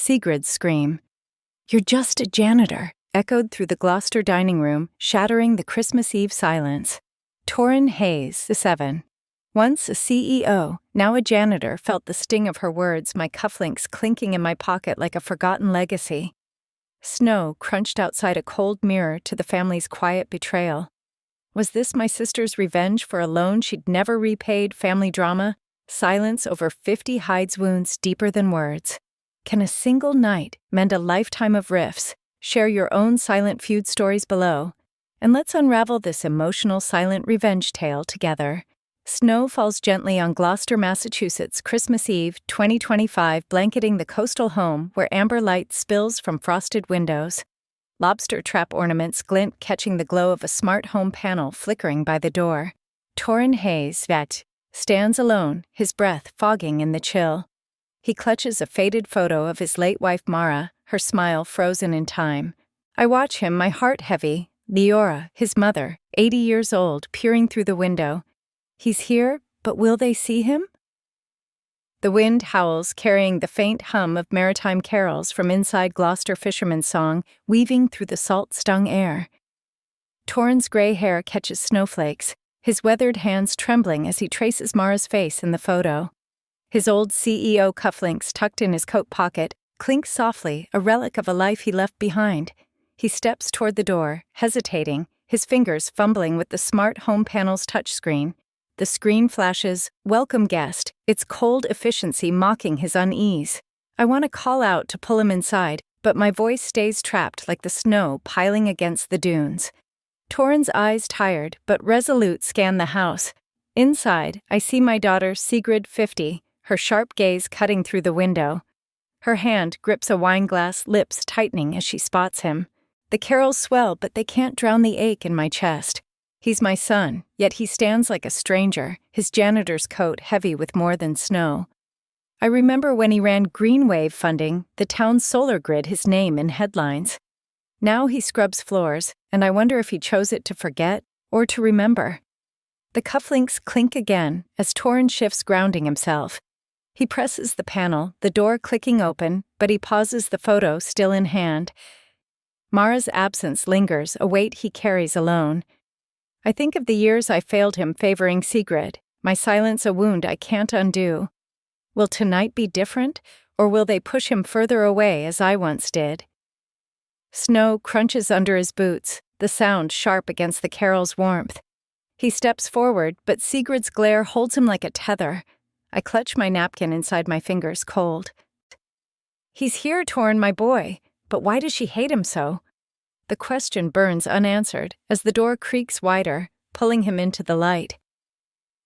Sigrid's scream. "You're just a janitor," echoed through the Gloucester dining room, shattering the Christmas Eve silence. Torin Hayes, 7. Once a CEO, now a janitor, felt the sting of her words, my cufflinks clinking in my pocket like a forgotten legacy. Snow crunched outside a cold mirror to the family's quiet betrayal. Was this my sister's revenge for a loan she'd never repaid? Family drama? Silence over 50 hides wounds deeper than words. Can a single night mend a lifetime of rifts? Share your own silent feud stories below, and let's unravel this emotional silent revenge tale together. Snow falls gently on Gloucester, Massachusetts, Christmas Eve, 2025, blanketing the coastal home where amber light spills from frosted windows. Lobster trap ornaments glint, catching the glow of a smart home panel flickering by the door. Torin Hayes, vet, stands alone, his breath fogging in the chill. He clutches a faded photo of his late wife Mara, her smile frozen in time. I watch him, my heart heavy. Leora, his mother, 80 years old, peering through the window. He's here, but will they see him? The wind howls, carrying the faint hum of maritime carols from inside Gloucester fisherman's song, weaving through the salt-stung air. Torin's gray hair catches snowflakes, his weathered hands trembling as he traces Mara's face in the photo. His old CEO cufflinks tucked in his coat pocket clink softly, a relic of a life he left behind. He steps toward the door, hesitating, his fingers fumbling with the smart home panel's touchscreen. The screen flashes, "Welcome guest," its cold efficiency mocking his unease. I want to call out to pull him inside, but my voice stays trapped like the snow piling against the dunes. Torin's eyes, tired but resolute, scan the house. Inside, I see my daughter Sigrid, 50, her sharp gaze cutting through the window. Her hand grips a wineglass, lips tightening as she spots him. The carols swell, but they can't drown the ache in my chest. He's my son, yet he stands like a stranger, his janitor's coat heavy with more than snow. I remember when he ran Green Wave funding, the town's solar grid, his name in headlines. Now he scrubs floors, and I wonder if he chose it to forget or to remember. The cufflinks clink again as Torin shifts, grounding himself. He presses the panel, the door clicking open, but he pauses, the photo still in hand. Mara's absence lingers, a weight he carries alone. I think of the years I failed him, favoring Sigrid, my silence a wound I can't undo. Will tonight be different, or will they push him further away as I once did? Snow crunches under his boots, the sound sharp against the carol's warmth. He steps forward, but Sigrid's glare holds him like a tether. I clutch my napkin inside my fingers, cold. "He's here, Torin, my boy, but why does she hate him so?" The question burns unanswered as the door creaks wider, pulling him into the light.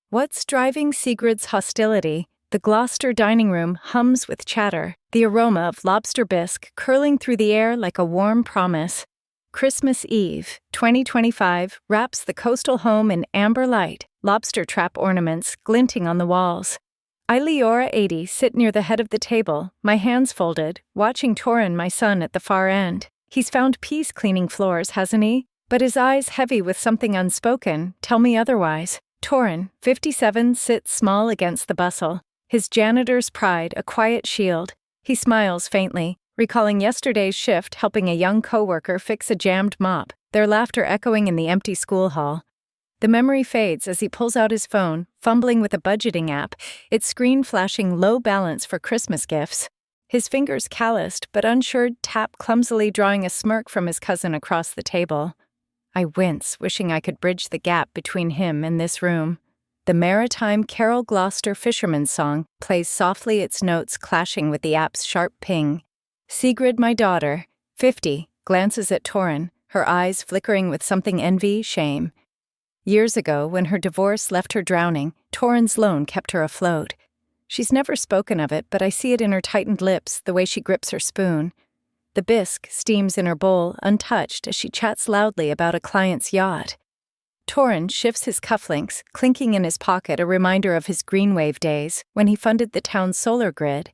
What's driving Sigrid's hostility? The Gloucester dining room hums with chatter, the aroma of lobster bisque curling through the air like a warm promise. Christmas Eve, 2025, wraps the coastal home in amber light, lobster trap ornaments glinting on the walls. I, Leora, 80, sit near the head of the table, my hands folded, watching Torin, my son, at the far end. He's found peace cleaning floors, hasn't he? But his eyes, heavy with something unspoken, tell me otherwise. Torin, 57, sits small against the bustle, his janitor's pride a quiet shield. He smiles faintly, recalling yesterday's shift helping a young coworker fix a jammed mop, their laughter echoing in the empty school hall. The memory fades as he pulls out his phone, fumbling with a budgeting app, its screen flashing low balance for Christmas gifts. His fingers calloused but unsure tap clumsily, drawing a smirk from his cousin across the table. I wince, wishing I could bridge the gap between him and this room. The maritime Carol Gloucester fisherman's song plays softly, its notes clashing with the app's sharp ping. Sigrid, my daughter, 50, glances at Torin, her eyes flickering with something envy, shame. Years ago, when her divorce left her drowning, Torin's loan kept her afloat. She's never spoken of it, but I see it in her tightened lips, the way she grips her spoon. The bisque steams in her bowl, untouched, as she chats loudly about a client's yacht. Torin shifts his cufflinks, clinking in his pocket, a reminder of his Green Wave days, when he funded the town's solar grid.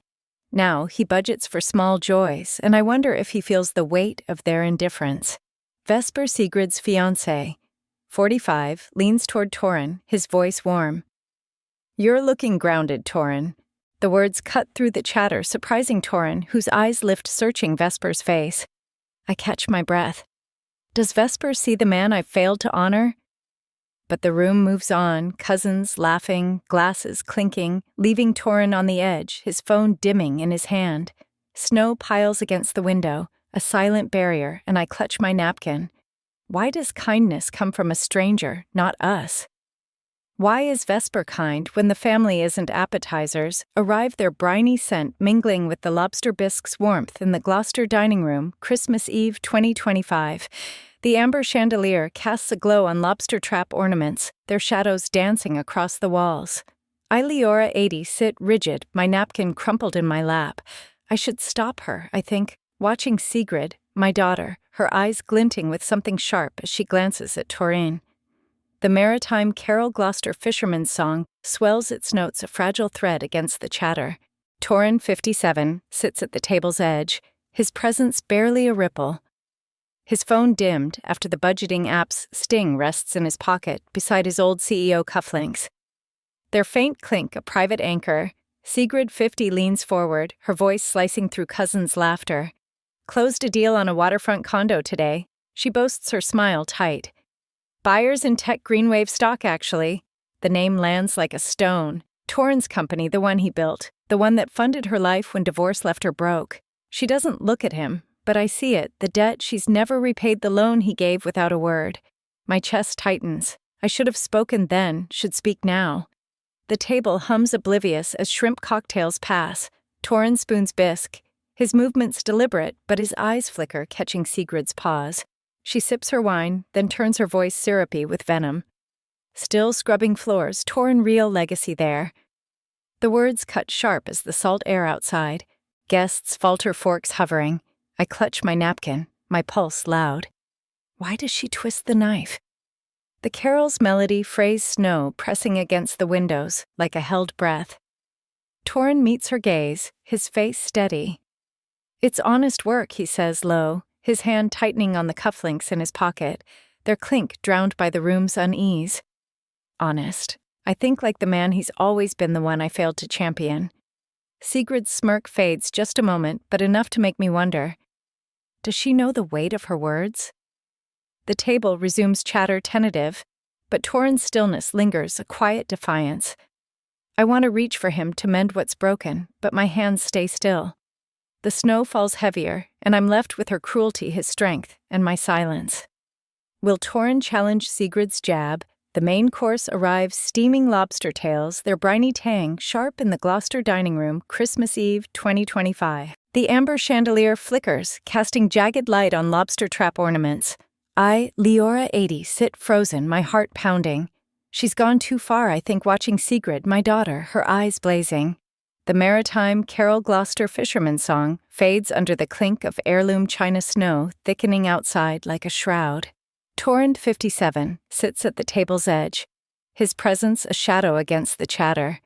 Now he budgets for small joys, and I wonder if he feels the weight of their indifference. Vesper, Sigrid's fiancé, 45, leans toward Torin, his voice warm. "You're looking grounded, Torin. The words cut through the chatter, surprising Torin, whose eyes lift searching Vesper's face. I catch my breath. Does Vesper see the man I've failed to honor? But the room moves on, cousins laughing, glasses clinking, leaving Torin on the edge, his phone dimming in his hand. Snow piles against the window, a silent barrier, and I clutch my napkin. Why does kindness come from a stranger, not us? Why is Vesper kind when the family isn't appetizers, arrive their briny scent mingling with the lobster bisque's warmth in the Gloucester dining room, Christmas Eve 2025. The amber chandelier casts a glow on lobster trap ornaments, their shadows dancing across the walls. I, Leora 80, sit rigid, my napkin crumpled in my lap. I should stop her, I think, watching Sigrid, my daughter, her eyes glinting with something sharp as she glances at Torin. The maritime Carol Gloucester fisherman's song swells its notes a fragile thread against the chatter. Torin 57 sits at the table's edge, his presence barely a ripple. His phone dimmed after the budgeting app's sting rests in his pocket beside his old CEO cufflinks. Their faint clink a private anchor. Sigrid 50 leans forward, her voice slicing through cousins' laughter. Closed a deal on a waterfront condo today. She boasts her smile tight. Buyers in Tech Greenwave stock, actually. The name lands like a stone. Torin's company, the one he built, the one that funded her life when divorce left her broke. She doesn't look at him, but I see it, the debt she's never repaid the loan he gave without a word. My chest tightens. I should have spoken then, should speak now. The table hums oblivious as shrimp cocktails pass. Torin spoons bisque. His movements deliberate, but his eyes flicker, catching Sigrid's pause. She sips her wine, then turns her voice syrupy with venom. Still scrubbing floors, Torin real legacy there. The words cut sharp as the salt air outside. Guests falter forks hovering. I clutch my napkin, my pulse loud. Why does she twist the knife? The carol's melody frays snow pressing against the windows like a held breath. Torin meets her gaze, his face steady. It's honest work, he says low, his hand tightening on the cufflinks in his pocket, their clink drowned by the room's unease. Honest. I think like the man he's always been the one I failed to champion. Sigrid's smirk fades just a moment, but enough to make me wonder. Does she know the weight of her words? The table resumes chatter tentative, but Torin's stillness lingers, a quiet defiance. I want to reach for him to mend what's broken, but my hands stay still. The snow falls heavier, and I'm left with her cruelty, his strength, and my silence. Will Torin challenge Sigrid's jab? The main course arrives steaming lobster tails, their briny tang sharp in the Gloucester dining room, Christmas Eve 2025. The amber chandelier flickers, casting jagged light on lobster trap ornaments. I, Leora 80, sit frozen, my heart pounding. She's gone too far, I think, watching Sigrid, my daughter, her eyes blazing. The maritime Carol Gloucester fisherman's song fades under the clink of heirloom china snow thickening outside like a shroud. Torin 57 sits at the table's edge, his presence a shadow against the chatter.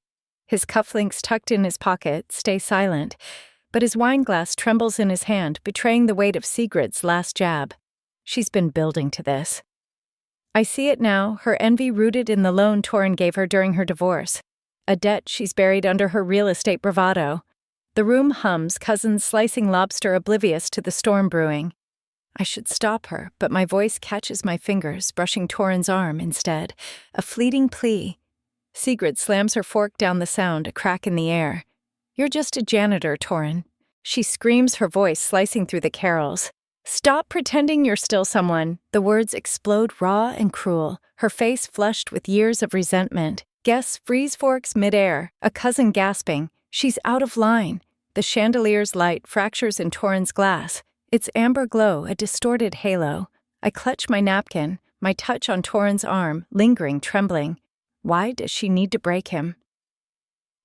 His cufflinks tucked in his pocket stay silent, but his wineglass trembles in his hand, betraying the weight of Sigrid's last jab. She's been building to this. I see it now, her envy rooted in the loan Torin gave her during her divorce. A debt she's buried under her real estate bravado. The room hums, cousins slicing lobster oblivious to the storm brewing. I should stop her, but my voice catches my fingers, brushing Torin's arm instead. A fleeting plea. Sigrid slams her fork down the sound, a crack in the air. You're just a janitor, Torin. She screams, her voice slicing through the carols. Stop pretending you're still someone. The words explode raw and cruel, her face flushed with years of resentment. Guests freeze forks midair, a cousin gasping. She's out of line. The chandelier's light fractures in Torin's glass. Its amber glow, a distorted halo. I clutch my napkin, my touch on Torin's arm, lingering, trembling. Why does she need to break him?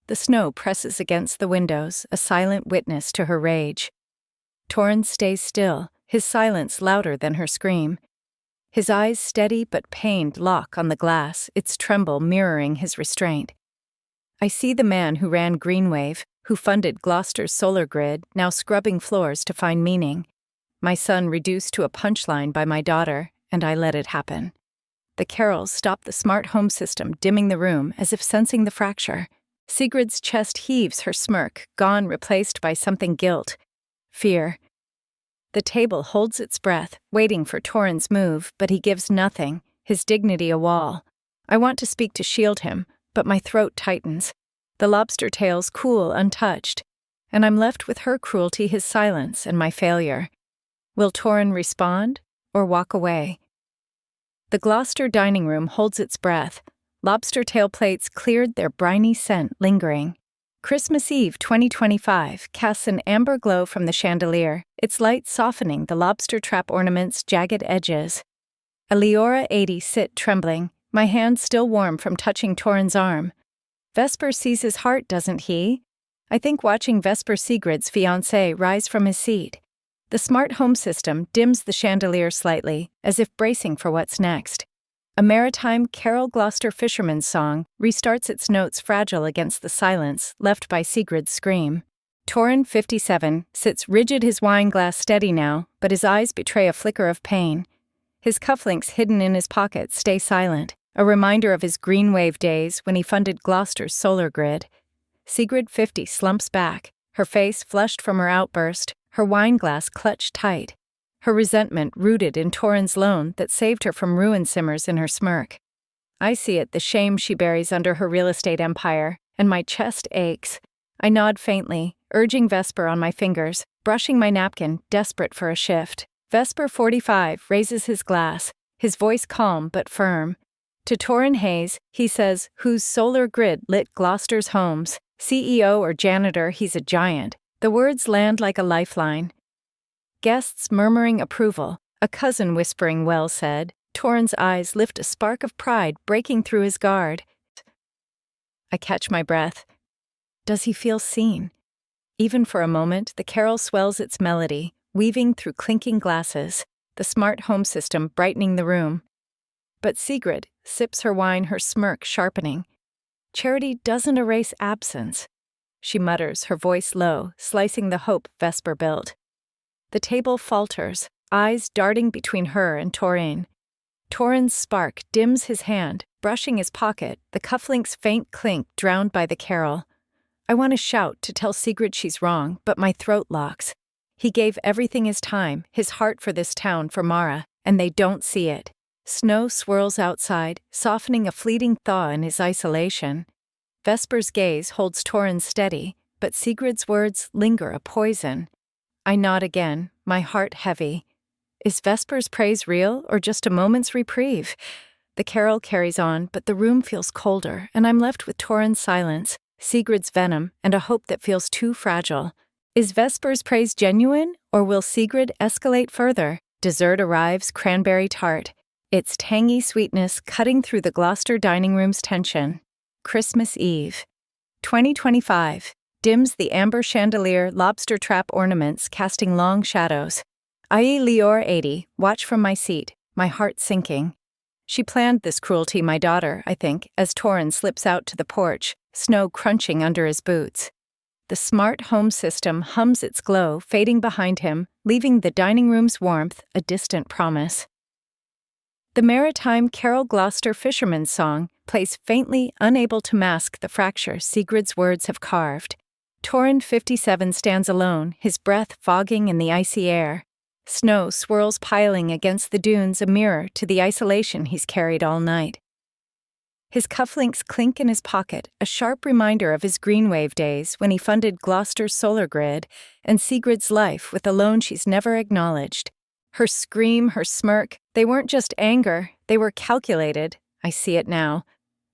The snow presses against the windows, a silent witness to her rage. Torin stays still, his silence louder than her scream. His eyes steady but pained lock on the glass, its tremble mirroring his restraint. I see the man who ran Greenwave, who funded Gloucester's solar grid, now scrubbing floors to find meaning. My son reduced to a punchline by my daughter, and I let it happen. The carols stopped the smart home system, dimming the room as if sensing the fracture. Sigrid's chest heaves, her smirk, gone, replaced by something guilt. Fear. The table holds its breath, waiting for Torin's move, but he gives nothing, his dignity a wall. I want to speak to shield him, but my throat tightens. The lobster tails cool untouched, and I'm left with her cruelty, his silence, and my failure. Will Torin respond, or walk away? The Gloucester dining room holds its breath. Lobster tail plates cleared, their briny scent lingering. Christmas Eve 2025 casts an amber glow from the chandelier, its light softening the lobster trap ornament's jagged edges. A Leora 80 sit trembling, my hand still warm from touching Torin's arm. Vesper sees his heart, doesn't he? I think watching Vesper Sigrid's fiancé rise from his seat. The smart home system dims the chandelier slightly, as if bracing for what's next. A maritime Carol Gloucester fisherman's song restarts its notes fragile against the silence left by Sigrid's scream. Torin, 57, sits rigid, his wine glass steady now, but his eyes betray a flicker of pain. His cufflinks hidden in his pockets stay silent, a reminder of his green wave days when he funded Gloucester's solar grid. Sigrid, 50, slumps back, her face flushed from her outburst, her wine glass clutched tight. Her resentment rooted in Torin's loan that saved her from ruin simmers in her smirk. I see it, the shame she buries under her real estate empire, and my chest aches. I nod faintly, urging Vesper on my fingers, brushing my napkin, desperate for a shift. Vesper, 45, raises his glass, his voice calm but firm. To Torin Hayes, he says, whose solar grid lit Gloucester's homes, CEO or janitor, he's a giant. The words land like a lifeline. Guests murmuring approval, a cousin whispering well said. Torin's eyes lift, a spark of pride breaking through his guard. I catch my breath. Does he feel seen? Even for a moment, the carol swells its melody, weaving through clinking glasses, the smart home system brightening the room. But Sigrid sips her wine, her smirk sharpening. Charity doesn't erase absence. She mutters, her voice low, slicing the hope Vesper built. The table falters, eyes darting between her and Torin. Torin's spark dims his hand, brushing his pocket, the cufflink's faint clink drowned by the carol. I want to shout to tell Sigrid she's wrong, but my throat locks. He gave everything, his time, his heart for this town, for Mara, and they don't see it. Snow swirls outside, softening a fleeting thaw in his isolation. Vesper's gaze holds Torin steady, but Sigrid's words linger, a poison. I nod again, my heart heavy. Is Vesper's praise real, or just a moment's reprieve? The carol carries on, but the room feels colder, and I'm left with Torin's silence, Sigrid's venom, and a hope that feels too fragile. Is Vesper's praise genuine, or will Sigrid escalate further? Dessert arrives, cranberry tart, its tangy sweetness cutting through the Gloucester dining room's tension. Christmas Eve 2025 dims the amber chandelier, lobster trap ornaments casting long shadows. I, Leora 80, watch from my seat, my heart sinking. She planned this cruelty, my daughter, I think, as Torin slips out to the porch, snow crunching under his boots. The smart home system hums its glow, fading behind him, leaving the dining room's warmth a distant promise. The maritime Carol Gloucester fisherman's song plays faintly, unable to mask the fracture Sigrid's words have carved. Torin, 57, stands alone, his breath fogging in the icy air. Snow swirls piling against the dunes, a mirror to the isolation he's carried all night. His cufflinks clink in his pocket, a sharp reminder of his green wave days when he funded Gloucester's solar grid and Sigrid's life with a loan she's never acknowledged. Her scream, her smirk, they weren't just anger, they were calculated. I see it now.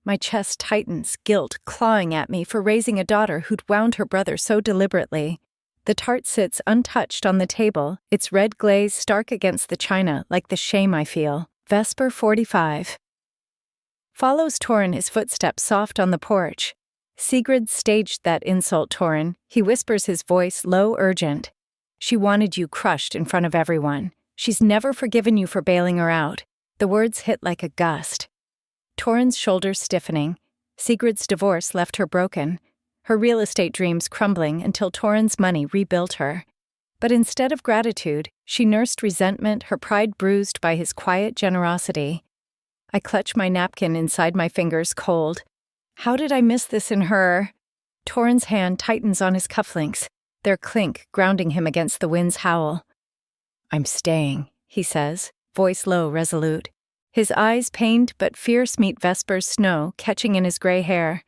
My chest tightens, guilt clawing at me for raising a daughter who'd wound her brother so deliberately. The tart sits untouched on the table, its red glaze stark against the china like the shame I feel. Vesper, 45. Follows Torin, his footsteps soft on the porch. Sigrid staged that insult, Torin. He whispers, his voice low, urgent. She wanted you crushed in front of everyone. She's never forgiven you for bailing her out. The words hit like a gust. Torin's shoulders stiffening. Sigrid's divorce left her broken, her real estate dreams crumbling until Torin's money rebuilt her. But instead of gratitude, she nursed resentment, her pride bruised by his quiet generosity. I clutch my napkin inside my fingers, cold. How did I miss this in her? Torin's hand tightens on his cufflinks, their clink grounding him against the wind's howl. "I'm staying," he says, voice low, resolute. His eyes pained but fierce meet Vesper's snow catching in his gray hair.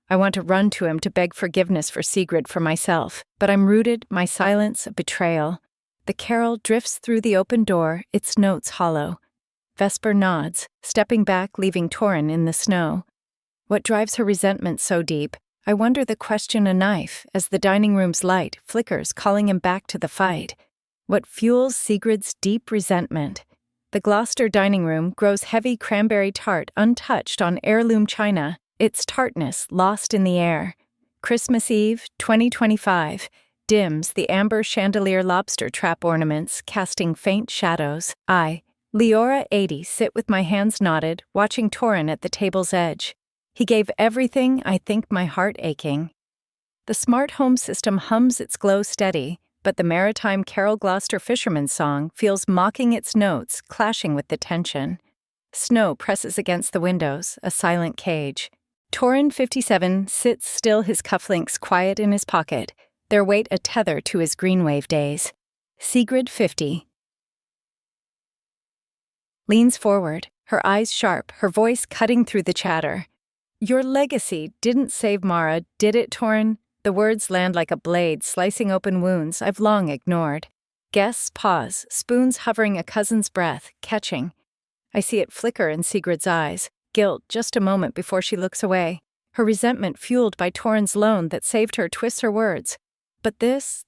I want to run to him to beg forgiveness for Sigrid for myself, but I'm rooted, my silence a betrayal. The carol drifts through the open door, its notes hollow. Vesper nods, stepping back, leaving Torin in the snow. What drives her resentment so deep? I wonder the question a knife as the dining room's light flickers, calling him back to the fight. What fuels Sigrid's deep resentment? The Gloucester dining room grows heavy cranberry tart untouched on heirloom china, its tartness lost in the air. Christmas Eve, 2025, dims the amber chandelier lobster trap ornaments, casting faint shadows. I, Leora 80, sit with my hands knotted, watching Torin at the table's edge. He gave everything, I think my heart aching. The smart home system hums its glow steady, but the maritime Carol Gloucester fisherman's song feels mocking its notes, clashing with the tension. Snow presses against the windows, a silent cage. Torin 57 sits still, his cufflinks quiet in his pocket, their weight a tether to his greenwave days. Sigrid 50 leans forward, her eyes sharp, her voice cutting through the chatter. "Your legacy didn't save Mara, did it, Torin?" The words land like a blade, slicing open wounds I've long ignored. Guests pause, spoons hovering a cousin's breath, catching. I see it flicker in Sigrid's eyes, guilt just a moment before she looks away. Her resentment fueled by Torin's loan that saved her twists her words. But this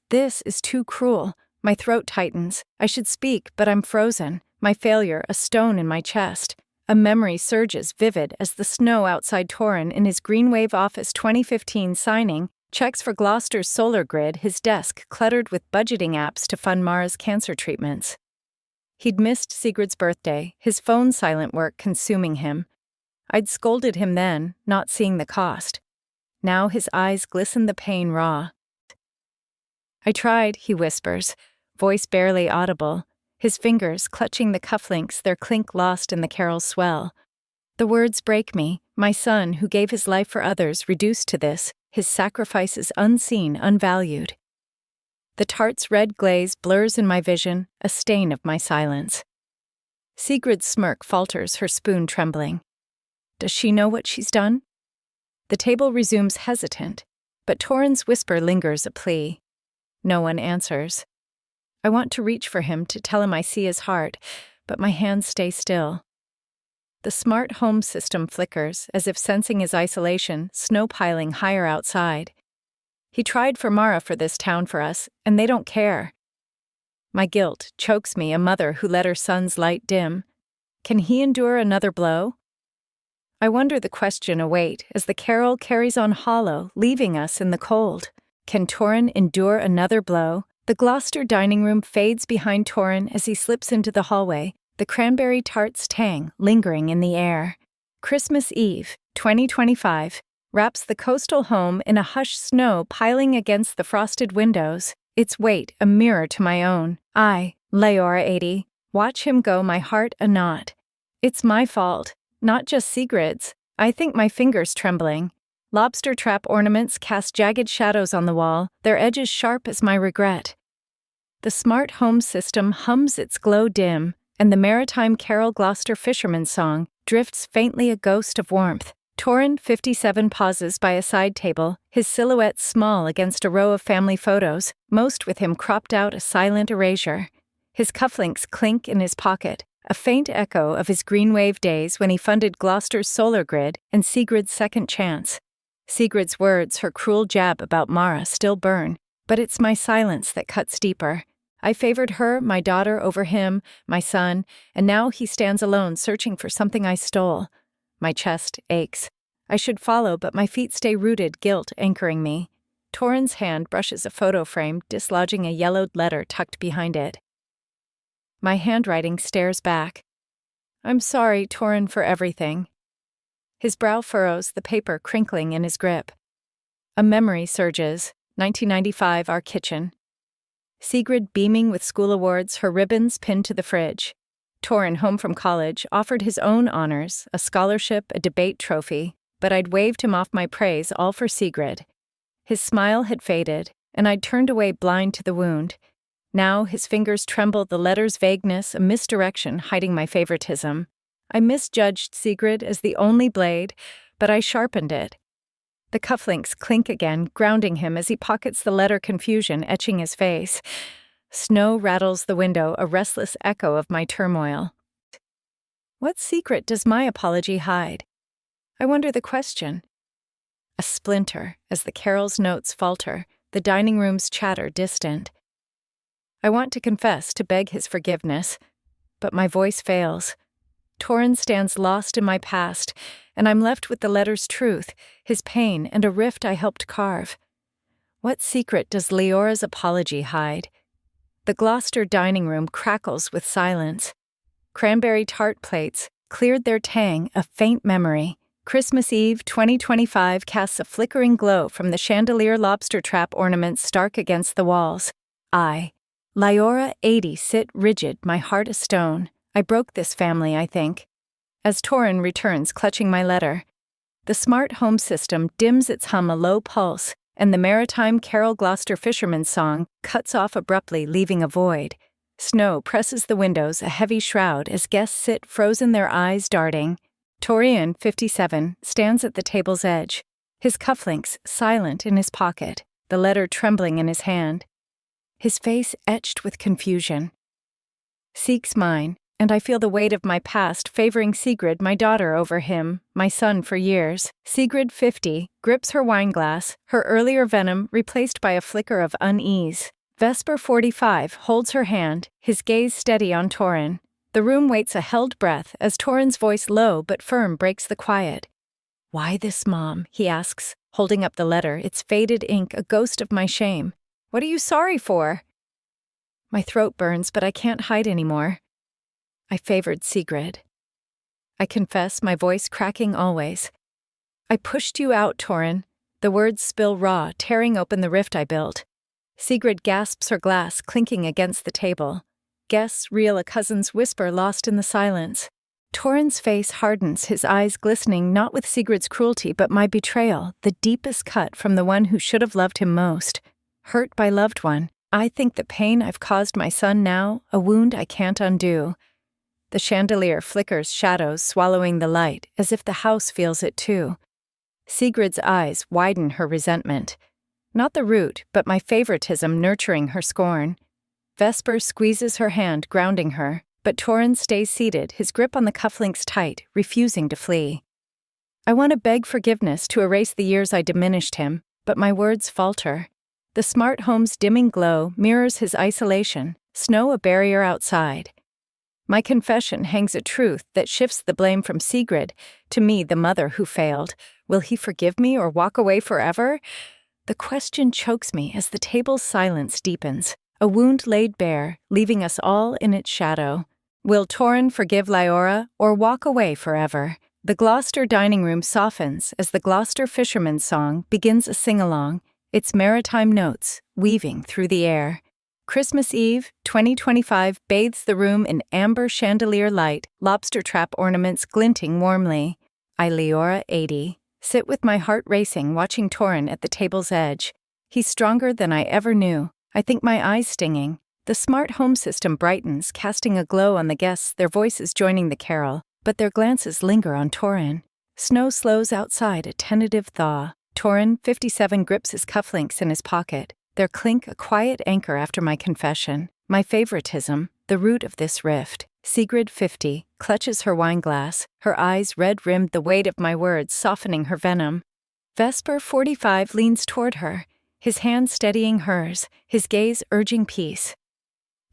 is too cruel. My throat tightens. I should speak, but I'm frozen. My failure, a stone in my chest. A memory surges vivid as the snow outside Torin in his Greenwave office 2015 signing, checks for Gloucester's solar grid, his desk cluttered with budgeting apps to fund Mara's cancer treatments. He'd missed Sigrid's birthday, his phone silent work consuming him. I'd scolded him then, not seeing the cost. Now his eyes glisten, the pain raw. "I tried," he whispers, voice barely audible, his fingers clutching the cufflinks, their clink lost in the carol's swell. The words break me, my son who gave his life for others reduced to this, his sacrifices unseen, unvalued. The tart's red glaze blurs in my vision, a stain of my silence. Sigrid's smirk falters, her spoon trembling. Does she know what she's done? The table resumes hesitant, but Torin's whisper lingers, a plea. No one answers. I want to reach for him to tell him I see his heart, but my hands stay still. The smart home system flickers, as if sensing his isolation, snow piling higher outside. He tried for Mara, for this town, for us, and they don't care. My guilt chokes me, a mother who let her son's light dim. Can he endure another blow? I wonder the question await as the carol carries on hollow, leaving us in the cold. Can Torin endure another blow? The Gloucester dining room fades behind Torin as he slips into the hallway, the cranberry tart's tang lingering in the air. Christmas Eve, 2025, wraps the coastal home in a hushed snow piling against the frosted windows, its weight a mirror to my own. I, Leora 80, watch him go, my heart a knot. It's my fault, not just Sigrid's. I think my fingers trembling. Lobster trap ornaments cast jagged shadows on the wall, their edges sharp as my regret. The smart home system hums its glow dim, and the maritime Carol Gloucester fisherman's song drifts faintly, a ghost of warmth. Torin 57 pauses by a side table, his silhouette small against a row of family photos, most with him cropped out, a silent erasure. His cufflinks clink in his pocket, a faint echo of his greenwave days when he funded Gloucester's solar grid and Sigrid's second chance. Sigrid's words, her cruel jab about Mara, still burn, but it's my silence that cuts deeper. I favored her, my daughter, over him, my son, and now he stands alone searching for something I stole. My chest aches. I should follow, but my feet stay rooted, guilt anchoring me. Torin's hand brushes a photo frame, dislodging a yellowed letter tucked behind it. My handwriting stares back. I'm sorry, Torin, for everything. His brow furrows, the paper crinkling in his grip. A memory surges. 1995, our kitchen. Sigrid beaming with school awards, her ribbons pinned to the fridge. Torin, home from college, offered his own honors, a scholarship, a debate trophy, but I'd waved him off, my praise, all for Sigrid. His smile had faded, and I'd turned away blind to the wound. Now his fingers trembled, the letter's vagueness, a misdirection hiding my favoritism. I misjudged Sigrid as the only blade, but I sharpened it. The cufflinks clink again, grounding him as he pockets the letter, confusion etching his face. Snow rattles the window, a restless echo of my turmoil. What secret does my apology hide? I wonder the question. A splinter as the carol's notes falter, the dining room's chatter distant. I want to confess, to beg his forgiveness, but my voice fails. Torin stands lost in my past, and I'm left with the letter's truth, his pain, and a rift I helped carve. What secret does Leora's apology hide? The Gloucester dining room crackles with silence. Cranberry tart plates cleared their tang, a faint memory. Christmas Eve 2025 casts a flickering glow from the chandelier lobster trap ornaments stark against the walls. I, Leora 80, sit rigid, my heart a stone. I broke this family, I think. As Torin returns, clutching my letter. The smart home system dims its hum a low pulse, and the maritime Carol Gloucester fisherman's song cuts off abruptly, leaving a void. Snow presses the windows, a heavy shroud, as guests sit frozen, their eyes darting. Torin, 57, stands at the table's edge, his cufflinks silent in his pocket, the letter trembling in his hand. His face etched with confusion. Seeks mine, and I feel the weight of my past favoring Sigrid, my daughter, over him, my son for years. Sigrid, 50, grips her wineglass, her earlier venom replaced by a flicker of unease. Vesper, 45, holds her hand, his gaze steady on Torin. The room waits a held breath as Torin's voice, low but firm, breaks the quiet. Why this, Mom? He asks, holding up the letter, its faded ink a ghost of my shame. What are you sorry for? My throat burns, but I can't hide anymore. I favored Sigrid. I confess, my voice cracking always. I pushed you out, Torin. The words spill raw, tearing open the rift I built. Sigrid gasps, her glass clinking against the table. Guests reel, a cousin's whisper lost in the silence. Torin's face hardens, his eyes glistening not with Sigrid's cruelty but my betrayal, the deepest cut from the one who should have loved him most. Hurt by loved one, I think the pain I've caused my son now, a wound I can't undo. The chandelier flickers shadows, swallowing the light, as if the house feels it too. Sigrid's eyes widen her resentment. Not the root, but my favoritism nurturing her scorn. Vesper squeezes her hand, grounding her, but Torin stays seated, his grip on the cufflinks tight, refusing to flee. I want to beg forgiveness to erase the years I diminished him, but my words falter. The smart home's dimming glow mirrors his isolation, snow a barrier outside. My confession hangs a truth that shifts the blame from Sigrid to me, the mother who failed. Will he forgive me or walk away forever? The question chokes me as the table's silence deepens, a wound laid bare, leaving us all in its shadow. Will Torin forgive Leora or walk away forever? The Gloucester dining room softens as the Gloucester fisherman's song begins a sing-along, its maritime notes weaving through the air. Christmas Eve 2025 bathes the room in amber chandelier light, lobster trap ornaments glinting warmly. I, Leora 80, sit with my heart racing, watching Torin at the table's edge. He's stronger than I ever knew, I think, my eyes stinging. The smart home system brightens, casting a glow on the guests, their voices joining the carol, but their glances linger on Torin. Snow slows outside, a tentative thaw. Torin, 57, grips his cufflinks in his pocket. Their clink a quiet anchor after my confession. My favoritism, the root of this rift. Sigrid, 50, clutches her wineglass, her eyes red-rimmed, the weight of my words softening her venom. Vesper, 45, leans toward her, his hand steadying hers, his gaze urging peace.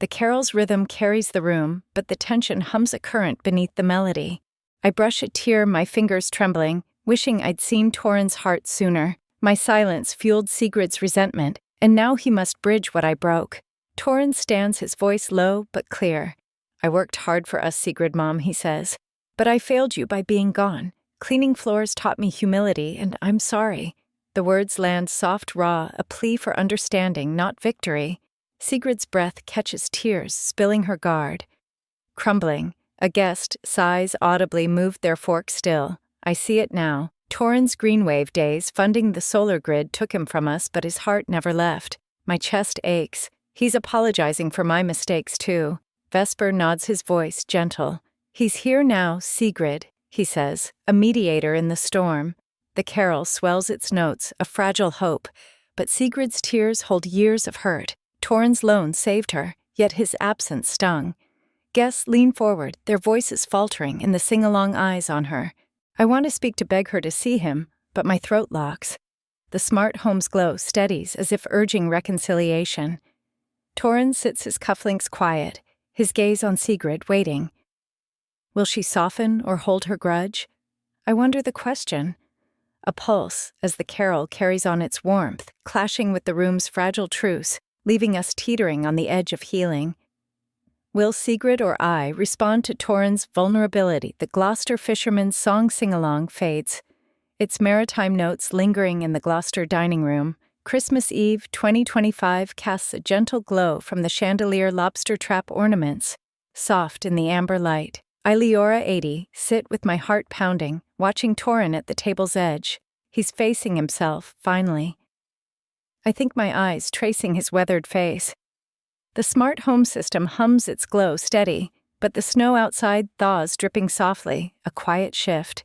The carol's rhythm carries the room, but the tension hums a current beneath the melody. I brush a tear, my fingers trembling, wishing I'd seen Torin's heart sooner. My silence fueled Sigrid's resentment, and now he must bridge what I broke. Torin stands, his voice low but clear. I worked hard for us, Sigrid, Mom, he says. But I failed you by being gone. Cleaning floors taught me humility, and I'm sorry. The words land soft, raw, a plea for understanding, not victory. Sigrid's breath catches tears, spilling her guard. Crumbling, a guest sighs audibly, moved their fork still. I see it now. Torin's greenwave days funding the solar grid took him from us, but his heart never left. My chest aches. He's apologizing for my mistakes, too. Vesper nods his voice, gentle. He's here now, Sigrid, he says, a mediator in the storm. The carol swells its notes, a fragile hope. But Sigrid's tears hold years of hurt. Torin's loan saved her, yet his absence stung. Guests lean forward, their voices faltering in the sing-along eyes on her. I want to speak to beg her to see him, but my throat locks. The smart home's glow steadies as if urging reconciliation. Torin sits his cufflinks quiet, his gaze on Sigrid, waiting. Will she soften or hold her grudge? I wonder the question. A pulse as the carol carries on its warmth, clashing with the room's fragile truce, leaving us teetering on the edge of healing. Will Sigrid or I respond to Torin's vulnerability? The Gloucester fisherman's song sing-along fades, its maritime notes lingering in the Gloucester dining room. Christmas Eve 2025 casts a gentle glow from the chandelier lobster trap ornaments, soft in the amber light. I, Leora 80, sit with my heart pounding, watching Torin at the table's edge. He's facing himself, finally. I think my eyes tracing his weathered face. The smart home system hums its glow steady, but the snow outside thaws dripping softly, a quiet shift.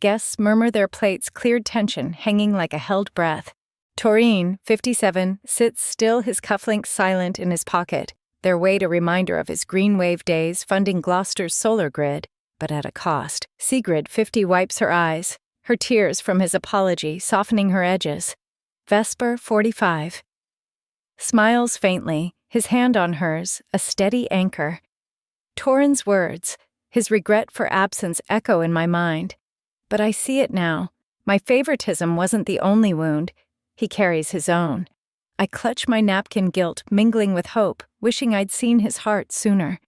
Guests murmur their plates' cleared tension hanging like a held breath. Torin, 57, sits still, his cufflinks silent in his pocket, their weight a reminder of his greenwave days funding Gloucester's solar grid, but at a cost. Sigrid, 50, wipes her eyes, her tears from his apology softening her edges. Vesper, 45, smiles faintly, his hand on hers, a steady anchor. Torin's words, his regret for absence echo in my mind. But I see it now. My favoritism wasn't the only wound. He carries his own. I clutch my napkin, guilt mingling with hope, wishing I'd seen his heart sooner.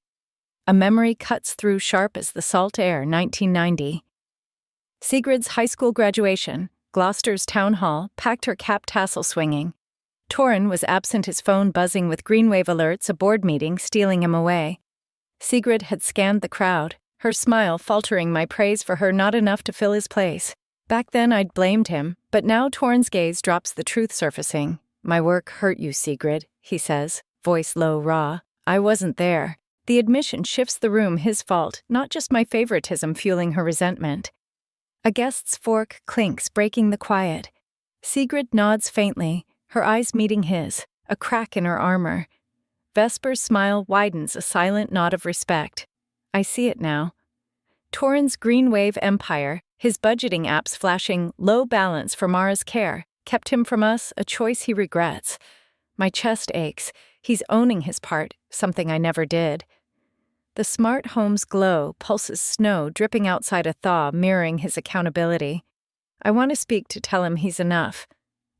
A memory cuts through sharp as the salt air, 1990. Sigrid's high school graduation, Gloucester's town hall, packed her cap tassel swinging. Torin was absent, his phone buzzing with greenwave alerts, a board meeting stealing him away. Sigrid had scanned the crowd, her smile faltering my praise for her not enough to fill his place. Back then I'd blamed him, but now Torin's gaze drops the truth surfacing. My work hurt you, Sigrid, he says, voice low, raw. I wasn't there. The admission shifts the room, his fault, not just my favoritism fueling her resentment. A guest's fork clinks, breaking the quiet. Sigrid nods faintly, her eyes meeting his, a crack in her armor. Vesper's smile widens, a silent nod of respect. I see it now. Torin's greenwave empire, his budgeting apps flashing low balance for Mara's care, kept him from us, a choice he regrets. My chest aches. He's owning his part, something I never did. The smart home's glow pulses snow dripping outside a thaw, mirroring his accountability. I want to speak to tell him he's enough,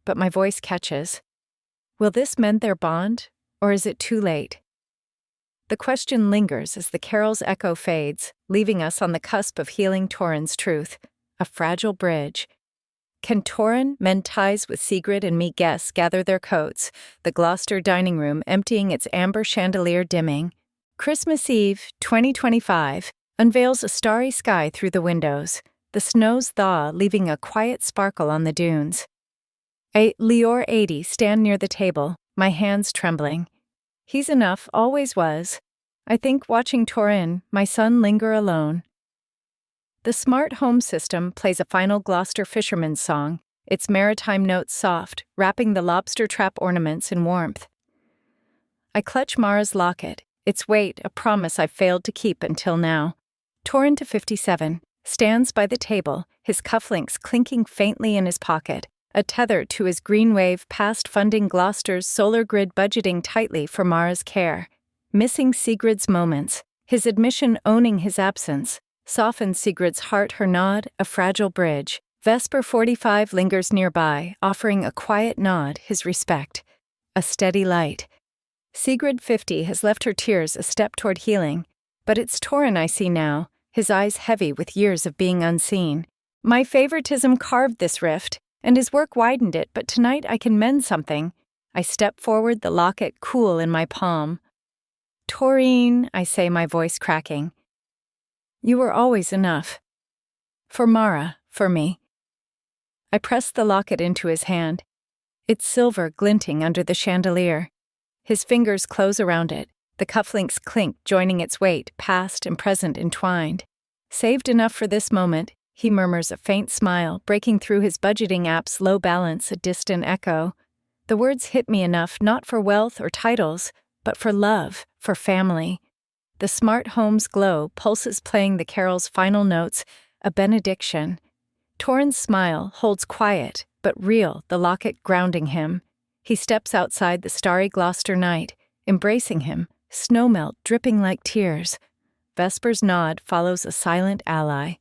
but my voice catches. Will this mend their bond, or is it too late? The question lingers as the carol's echo fades, leaving us on the cusp of healing Torin's truth, a fragile bridge. Can Torin mend ties with Sigrid and me? Guests gather their coats, the Gloucester dining room emptying, its amber chandelier dimming. Christmas Eve, 2025, unveils a starry sky through the windows, the snow's thaw leaving a quiet sparkle on the dunes. I, Leora 80, stand near the table, my hands trembling. He's enough, always was. I think watching Torin, my son, linger alone. The smart home system plays a final Gloucester fisherman's song, its maritime notes soft, wrapping the lobster trap ornaments in warmth. I clutch Mara's locket, its weight a promise I've failed to keep until now. Torin to 57, stands by the table, his cufflinks clinking faintly in his pocket, a tether to his greenwave past funding Gloucester's solar grid, budgeting tightly for Mara's care. Missing Sigrid's moments, his admission owning his absence, softens Sigrid's heart, her nod, a fragile bridge. Vesper 45 lingers nearby, offering a quiet nod, his respect. A steady light. Sigrid 50 has left her tears a step toward healing, but it's Torin I see now, his eyes heavy with years of being unseen. My favoritism carved this rift, and his work widened it, but tonight I can mend something. I step forward, the locket cool in my palm. Torin, I say, my voice cracking. You were always enough. For Mara, for me. I pressed the locket into his hand, its silver glinting under the chandelier. His fingers close around it, the cufflinks clink, joining its weight, past and present entwined. Saved enough for this moment, he murmurs, a faint smile breaking through his budgeting app's low balance, a distant echo. The words hit me enough not for wealth or titles, but for love, for family. The smart home's glow pulses playing the carol's final notes, a benediction. Torin's smile holds quiet, but real, the locket grounding him. He steps outside the starry Gloucester night, embracing him, snowmelt dripping like tears. Vesper's nod follows a silent ally.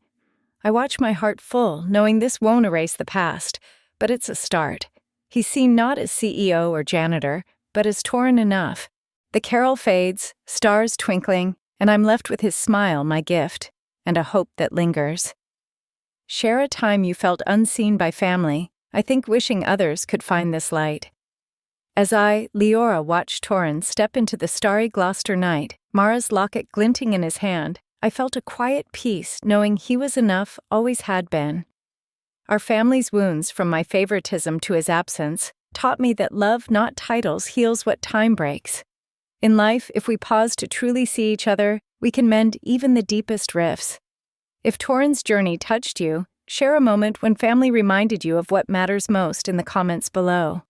I watch my heart full, knowing this won't erase the past, but it's a start. He's seen not as CEO or janitor, but as Torin enough. The carol fades, stars twinkling, and I'm left with his smile, my gift, and a hope that lingers. Share a time you felt unseen by family. I think wishing others could find this light. As I, Leora, watched Torin step into the starry Gloucester night, Mara's locket glinting in his hand, I felt a quiet peace knowing he was enough, always had been. Our family's wounds, from my favoritism to his absence, taught me that love, not titles, heals what time breaks. In life, if we pause to truly see each other, we can mend even the deepest rifts. If Torin's journey touched you, share a moment when family reminded you of what matters most in the comments below.